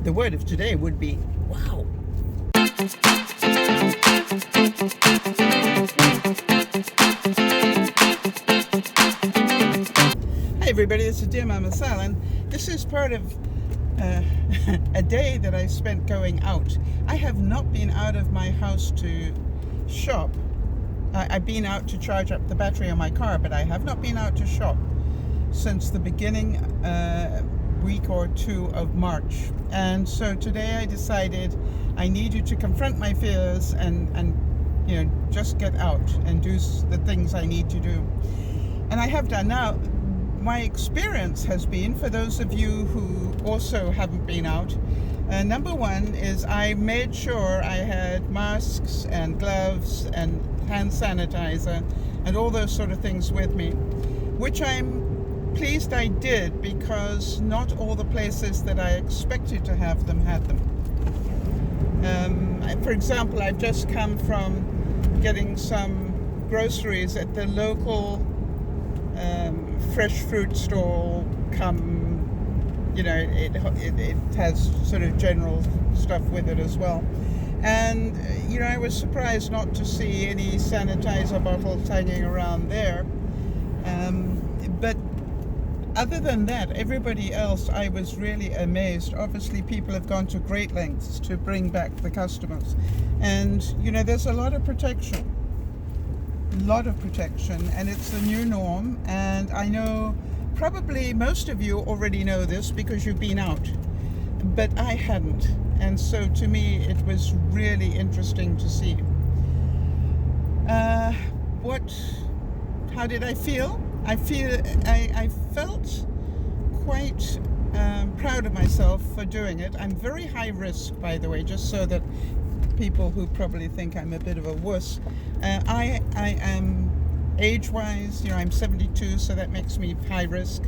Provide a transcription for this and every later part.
the word of today would be wow. Hi everybody, this is DearMamaSal, and this is part of a day that I spent going out. I have not been out of my house to shop. I've been out to charge up the battery on my car, but I have not been out to shop since the beginning week or two of March. And so today I decided I needed to confront my fears and just get out and do the things I need to do. And I have done. Now, my experience has been, for those of you who also haven't been out, number one is I made sure I had masks and gloves and hand sanitizer and all those sort of things with me, which I'm pleased I did, because not all the places that I expected to have them had them. For example, I've just come from getting some groceries at the local fresh fruit stall. It has sort of general stuff with it as well. And, I was surprised not to see any sanitizer bottles hanging around there. But other than that, everybody else, I was really amazed. Obviously, people have gone to great lengths to bring back the customers. And, there's a lot of protection. And it's the new norm. And I know probably most of you already know this because you've been out. But I hadn't. And so to me, it was really interesting to see. How did I feel? I felt quite proud of myself for doing it. I'm very high risk, by the way, just so that people who probably think I'm a bit of a wuss. I am age-wise, I'm 72, so that makes me high risk.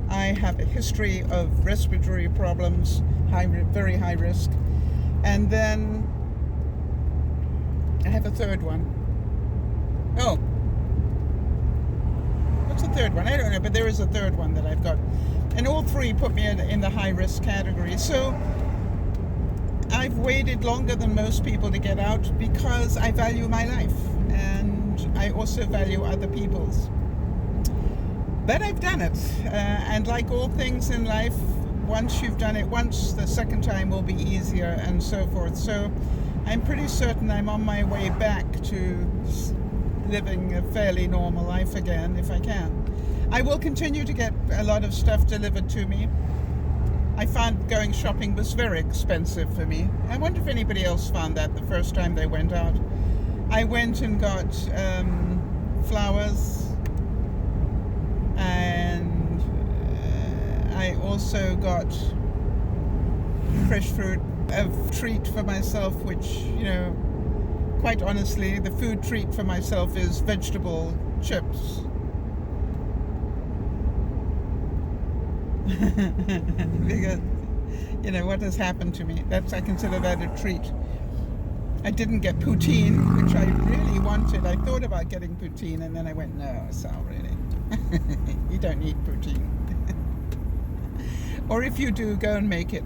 I have a history of respiratory problems, very high risk. And then I have a third one. Oh. What's the third one? I don't know, but there is a third one that I've got. And all three put me in the high-risk category. So I've waited longer than most people to get out because I value my life. And I also value other people's. But I've done it. And like all things in life, once you've done it once, the second time will be easier, and so forth. So I'm pretty certain I'm on my way back to living a fairly normal life again, if I can. I will continue to get a lot of stuff delivered to me. I found going shopping was very expensive for me. I wonder if anybody else found that the first time they went out. I went and got flowers, and I also got fresh fruit, a treat for myself, which, quite honestly, the food treat for myself is vegetable chips. Because, what has happened to me, I consider that a treat. I didn't get poutine, which I really wanted. I thought about getting poutine, and then I went, no, Sal, really. You don't need poutine. Or if you do, go and make it,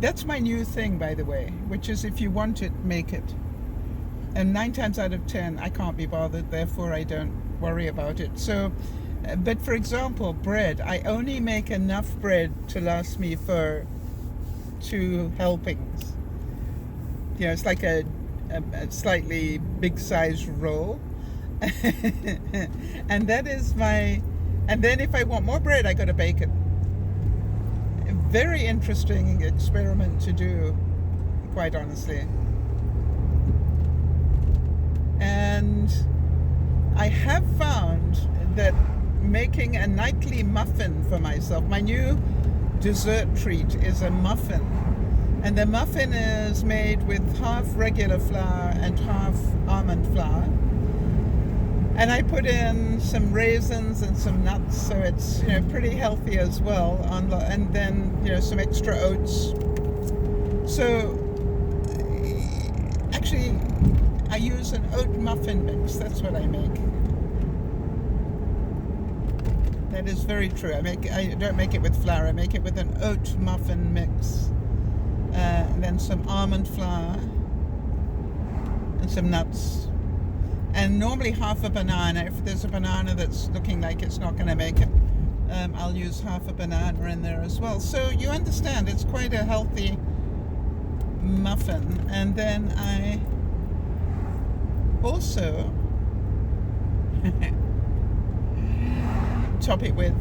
That's my new thing, by the way, which is if you want it, make it. And 9 times out of 10, I can't be bothered, therefore I don't worry about it. So, but for example, bread, I only make enough bread to last me for 2 helpings. It's like a slightly big size roll. And that is and then if I want more bread, I got to bake it. A very interesting experiment to do, quite honestly. And I have found that making a nightly muffin for myself, my new dessert treat is a muffin. And the muffin is made with half regular flour and half almond flour. And I put in some raisins and some nuts, so it's pretty healthy as well. And then some extra oats. So actually, I use an oat muffin mix. That's what I make. That is very true. I don't make it with flour. I make it with an oat muffin mix. and some almond flour and some nuts, and normally half a banana. If there's a banana that's looking like it's not going to make it, I'll use half a banana in there as well. So you understand, it's quite a healthy muffin. And then I also top it with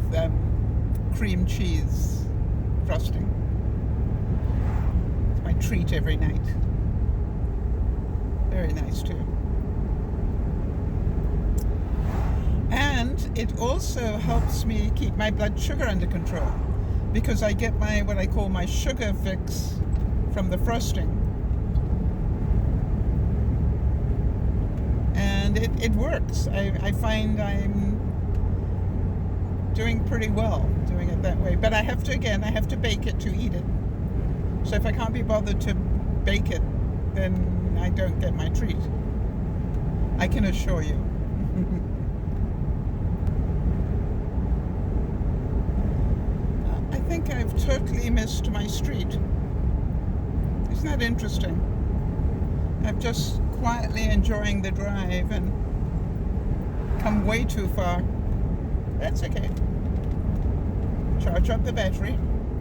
cream cheese frosting. It's my treat every night. Very nice too. And it also helps me keep my blood sugar under control, because I get my, what I call my sugar fix from the frosting. And it works. I find I'm doing pretty well doing it that way. But I have to bake it to eat it. So if I can't be bothered to bake it, then I don't get my treat. I can assure you. I think I've totally missed my street. Isn't that interesting? I'm just quietly enjoying the drive and come way too far. That's okay. Charge up the battery.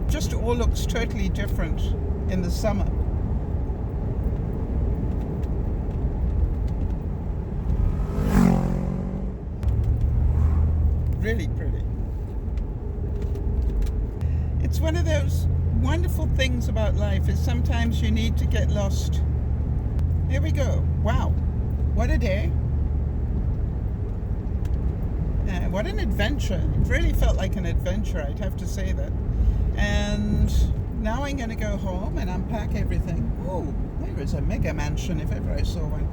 Just all looks totally different in the summer. Really pretty. It's one of those wonderful things about life, is sometimes you need to get lost. Here we go. Wow, what a day. What an adventure. It really felt like an adventure, I'd have to say that. And now I'm going to go home and unpack everything. Oh, there is a mega mansion if ever I saw one.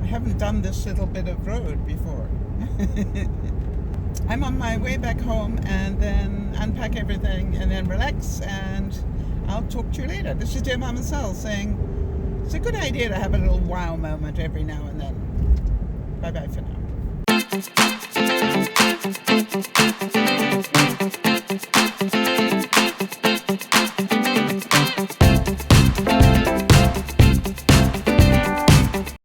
I haven't done this little bit of road before. I'm on my way back home, and then unpack everything and then relax, and I'll talk to you later. This is DearMamaSal saying it's a good idea to have a little wow moment every now and then. Bye bye for now.